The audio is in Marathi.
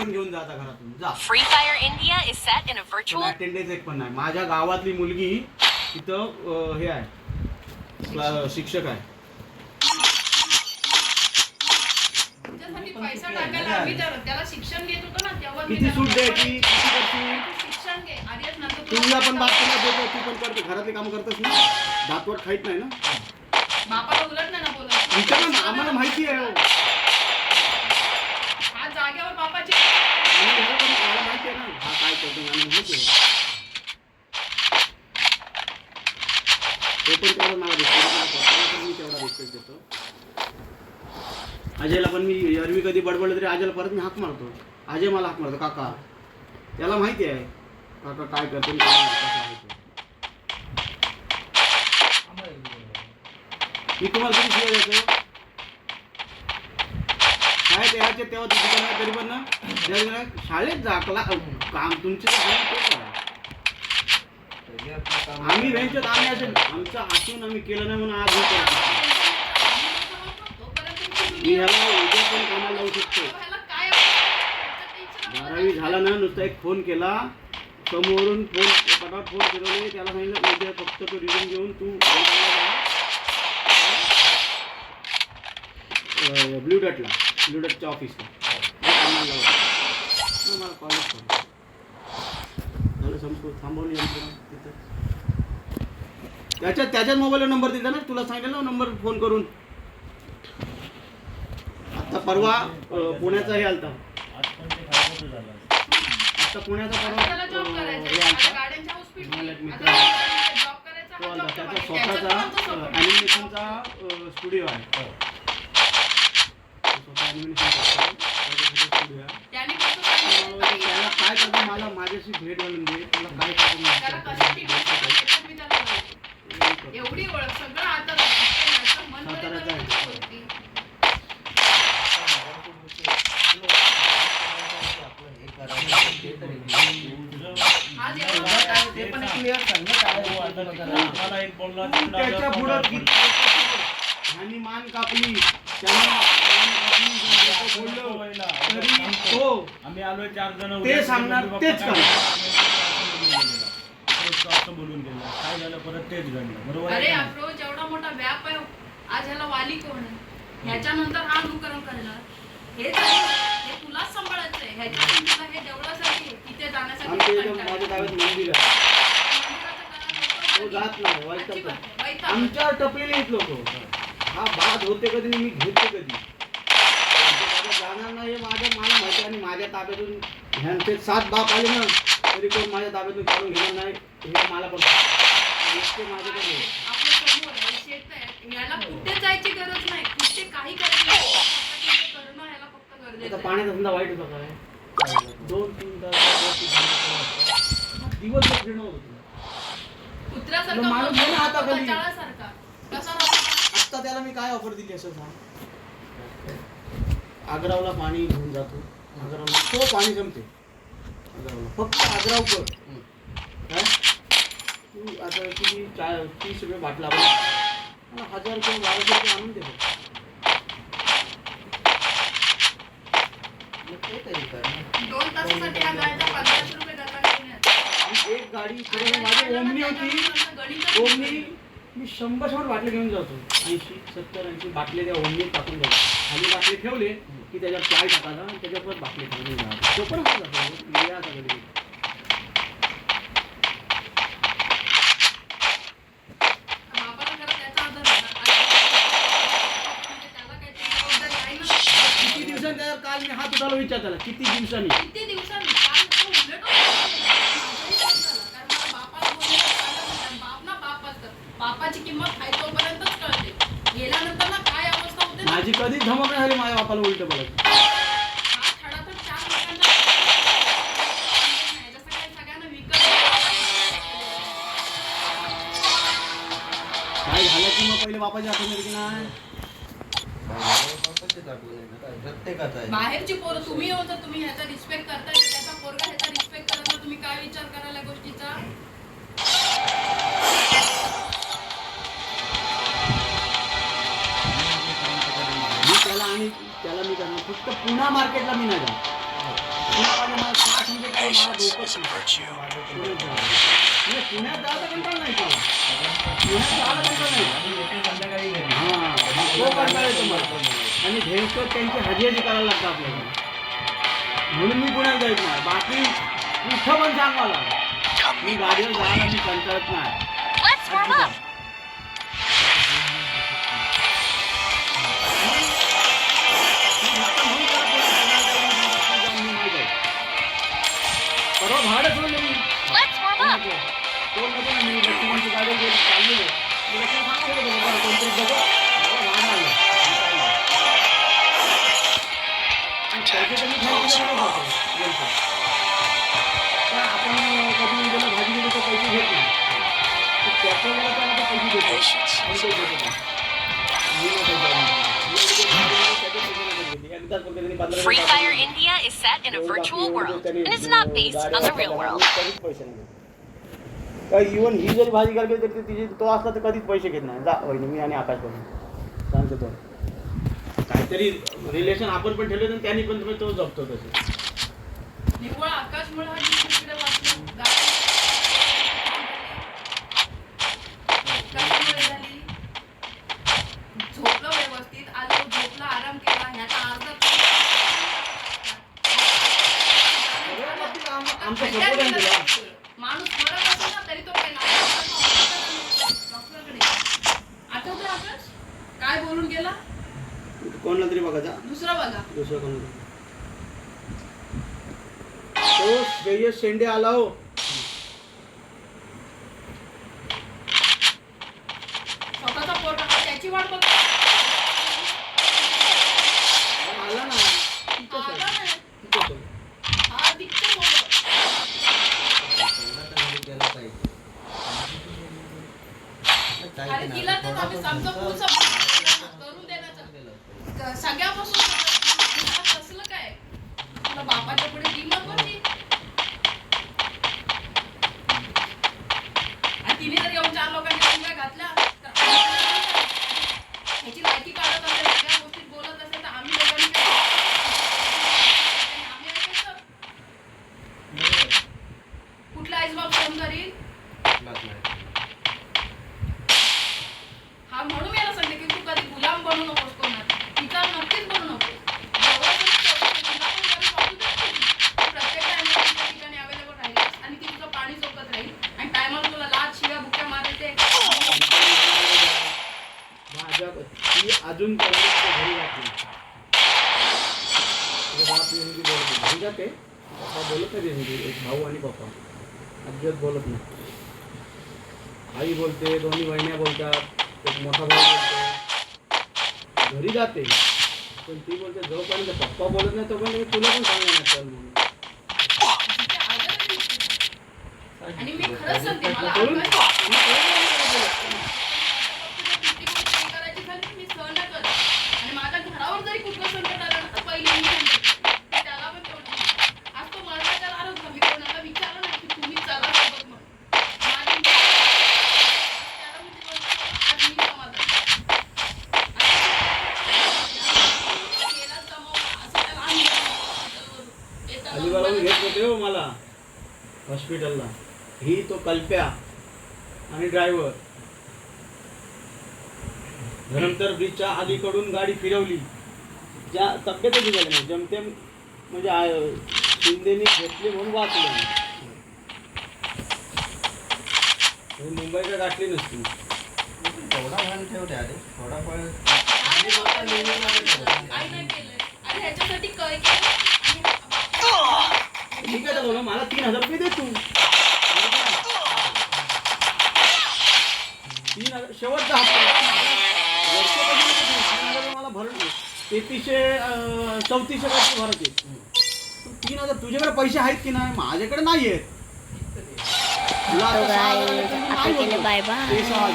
पण घेऊन जा आता घरातून जा. Free Fire India is set in a virtual. Attendance एक पण नाही. माझ्या गावातली मुलगी तिथं हे आहे शिक्षक आहे. त्याच्यासाठी पैसा टाकायला आम्ही त्याला शिक्षण घेत होतो ना तेव्हा किती सूट द्यायची किती करशील शिक्षण घे आर्यस नंतर तुला पण बातमीला देतो तू पण करते घरातले काम करतस ना दातवट खाईत नाही ना बापाला उलट नाही ना बोलत विचार ना आम्हाला माहिती आहे हा जागेवर बापाची मला माहिती आहे ना हा काय करतो आणि माहिती आहे ते पण तेवढं मला रिस्पेक्ट मी तेवढा रिस्पेक्ट देतो. अजयला पण मी एरवी कधी बडबडलं तरी अजयला परत मी हाक मारतो. अजय मला हाक मारतो काका त्याला माहिती आहे काका काय करतो कसं आहे ते. मी तुम्हाला किती शिवाय देतो शाळेत यायचे तेव्हा तिथे तरी पण ना शाळेत जा काम तुमचे आम्ही वेळच्यात आम्ही असेल आमचं असून आम्ही केलं नाही म्हणून आज मी ह्याला उद्या पण कामाला लावू शकतो. 12वी झाला ना नुसता एक फोन केला समोरून फोन पटापट फोन फिरवले त्याला सांगितलं उद्या फक्त तो रिझ्यूम घेऊन तू ब्ल्यू डॉटच्या ऑफिसला मला कॉलेज झालं संस्कृत थांबवली तिथं त्याच्याच मोबाईलवर नंबर दिला ना तुला सांगितलं ना नंबर फोन करून. आता परवा पुण्याचा हे आलता आता पुण्याचा परवा हे आलता त्याचा स्वतःचा ॲनिमेशनचा स्टुडिओ आहे. त्याला काय करतो मला माझ्याशी भेट घालून दे तुला काय करतो एवढी ओळख सगळं आता साताऱ्याचा आहे. त्याच्या पुढं आणि मान कापली आम्ही आलोय 4 जण ते सांगणार तेच बोलून गेलं काय झालं परत तेच घडलं बरोबर. अरे अप्रोच एवढा मोठा व्याप आहे आज ह्याला वाली कोण आहे ह्याच्यानंतर हा अनुकरण करणार हे तुलाच सांभाळायचं आहे ह्याच्यातून तुला हे देवळासाठी तिथे जाण्यासाठी जात नाही आमच्या टपलेले आहेत लोक हा बाद होते कधी मी घेते कधी जाणार नाही मला माहिती आणि माझ्या ताब्यातून ह्यांचे 7 बाप आले ना तरी कोण माझ्या ताब्यातून काढून घेणार नाही हे मला पण माझ्याकडे याला कुठे जायची गरज नाही कुठे काही करायचं करणं ह्याला फक्त गरजेचं आहे. पाण्याचा धंदा वाईट होता काय 2-3 तास दिवसभर फिरणं होतं कुत्र्यासारखा माणूस आहे ना हाताखाली. बचाळासारखा. कसा आत्ता त्याला मी काय ऑफर दिली असं सांग. आग्रावला पाणी घेऊन जातो आग्रावला तो पाणी जमते आग्रावला फक्त आग्राव कर काय तू आता किती 30 रुपये बाटला मला 1000 रुपये 1200 रुपये आणून देतो. दोन तासासाठी या गाडीचा 1500 रुपये गल्ला घेऊन येतात. एक गाडी माझी ओमनी होती ओमनी मी 100 बाटले घेऊन जातो 80-70-80 बाटले त्या ओमनीत टाकून जातो खाली बाटले ठेवले की त्याच्यात चाय टाकायचा आणि त्याच्यावर बाटले ठेवून जातो तो पण होता कधी बापाला खरं त्याचा आदर होता. त्याला काहीतरी जबाबदारी आहे ना. किती दिवसांनी त्यावर काल मी हात उठायला विचारला किती दिवसांनी किती दिवसांनी काल तो उलट होता. कारण मला बापाला बोलले बाप ना बाप असतात बापाची किंमत आहे तोपर्यंतच कळते गेल्यानंतर ना काय अवस्था होते ना. माझी कधीच धमक नाही झाली माझ्या बापाला उलट बोलत हा छडा तर 4 लोकांना जसं काय सगळ्यांना विकत काय झालं की मग पहिले बापाची आठवण येते की नाही बाहेरची पोरं तुम्ही हो तर तुम्ही ह्याचा रिस्पेक्ट करताय त्याचा पोरगा ह्याचा रिस्पेक्ट करत तर तुम्ही काय विचार कराल या गोष्टीचा. मी त्याला आणि त्याला मी करणार फक्त पुणा मार्केटला मी नाही जाणार पुण्यामध्ये मला का समजत नाही, मला डोकं म्हणजे पुण्यात जायचा कंटाळा नाही का? पुण्यात जायला कंटाळा नाही. आणि येते संध्याकाळी घरी. हां, तो कंटाळा येतो मला. आणि भेटतो त्यांची हजेरी करायला लागतं आपल्याला. म्हणून मी पुण्यात जायचं नाही. बाकी कुठं पण सांग मला, मी गाडीवर जायला मी कंटाळत नाही. Let's warm up. परवा भाडं सोडलं मी. Let's warm up. कोण नको ना, मी लक्ष्मणची गाडी घेऊन चाललेलो. मी लक्ष्मण सांगतो होतो, बाबा कोणतरी बघा, मला भाडं आलं. आणि पैसे तर मी खायचे नको खातो, गेलतो. पण आपण कधी गेलो भाजी गेलो तर पैसे घेत नाही. तर त्याचं गेलं तर आता पैसे देतो. पण ते देतो नाही. मी नाही पैसे देत. Free Fire India is set in a virtual world and is not based on the real world. Even ही जरी भाजी घालली तर तिची तो असला तर कधीच पैसे घेत नाही. जा वहिनी, मी आणि आकाश करून सांगतो तो काहीतरी रिलेशन आपण पण ठेवलं तर त्यांनी पण तो जपतो तसं. निव्वळ आकाशमुळे हा जीव इकडे वाचला. कशामुळे झाली? झोपलं व्यवस्थित, आलो झोपला, आराम केला, ह्याचा अर्धा आमचा सपोर्ट आहे तुला. माणूस मरत असेल ना तरी तो काय डॉक्टरकडे आठवतं आकाश काय बोलून गेला? कोणला तरी बघायचा, दुसरा बघा. दुसरं कोण तो श्रेयस शेंडे आला हो. स्वतःचा पोट हा त्याची वाट बघ. आला ना, आला नाही. तिथंच आहे. हा दिक्कत होतं. अरे तिला तर आम्ही आमचा पुढचा करून देण्याचा सगळ्यापासून कसलं काय तुला बापाच्या पुढे किंमत होती. आणि तिने जर येऊन 4 लोकांनी शिव्या घातल्या तर ह्याची लायकी काढत असेल, सगळ्या गोष्टीत बोलत असेल तर आम्ही लोकांनी आम्ही ऐकायचं. कुठला आईसबाप फोन करील हा, म्हणून मी याला सांगते की तू कधी गुलाम बनू नकोस कोणाला. तिचा नक्कीच बनू नको. प्रत्येक टायमाला तिच्या ठिकाणी अवेलेबल राहील आणि ती तुझं पाणी चोखत राहील आणि टायमाला तुला लाच शिव्या बुक्या मारायचे. ती अजून घरी जाते. बाप हिंदी बोलत नाही. घरी जाते, पप्पा बोलत नाही हिंदी. एक भाऊ आणि पप्पा अजिबात बोलत नाही. आई बोलते, दोन्ही बहिण्या बोलतात, एक मोठा भाऊ बोलतो. घरी जाते पण ती बोलते जोपर्यंत पप्पा बोलत नाही तोपर्यंत मी तुला पण सांगणार नाही चल म्हणून. आणि मी खरंच सांगते मला बोलून आकाश आम्ही बोलत करायची झाली मी सहन नाही करत. आणि माझ्या घरावर जरी कुठलं संकट आलं ना तर पहिले मी सांगते त्याला पण तेवढं. आज तो मरणाच्या दारात होता. मी कोणाला विचारलं नाही की तुम्ही चला सोबत म्हणून. माझी त्याला मी ते बोलतो, आज मी समाधान. गेला जमावला असं त्याला आम्ही येताना अलिबागला घेत होते हो मला हॉस्पिटलला. ही तो कल्प्या आणि ड्रायव्हर नंतर ब्रिजच्या अलीकडून गाडी फिरवली. ज्या तब्येतच झाली नाही जमतेम म्हणजे शिंदेनी घेतली म्हणून वाचलं. मुंबईला गाठली नसती. थोडा भान ठेवते अरे थोडा पण आई नाही केलंय. अरे ह्याच्यासाठी काय केलं आणि ठीक आहे चालू ना, मला 3,000 रुपये दे तू. 3,000 शेवटचा हप्ता मला भरून 3334 भरत आहे. 3,000 तुझ्याकडे पैसे आहेत की नाही? माझ्याकडे नाही आहेत. तुला आता 6,000 नाही होत. Bye bye. ते 6,000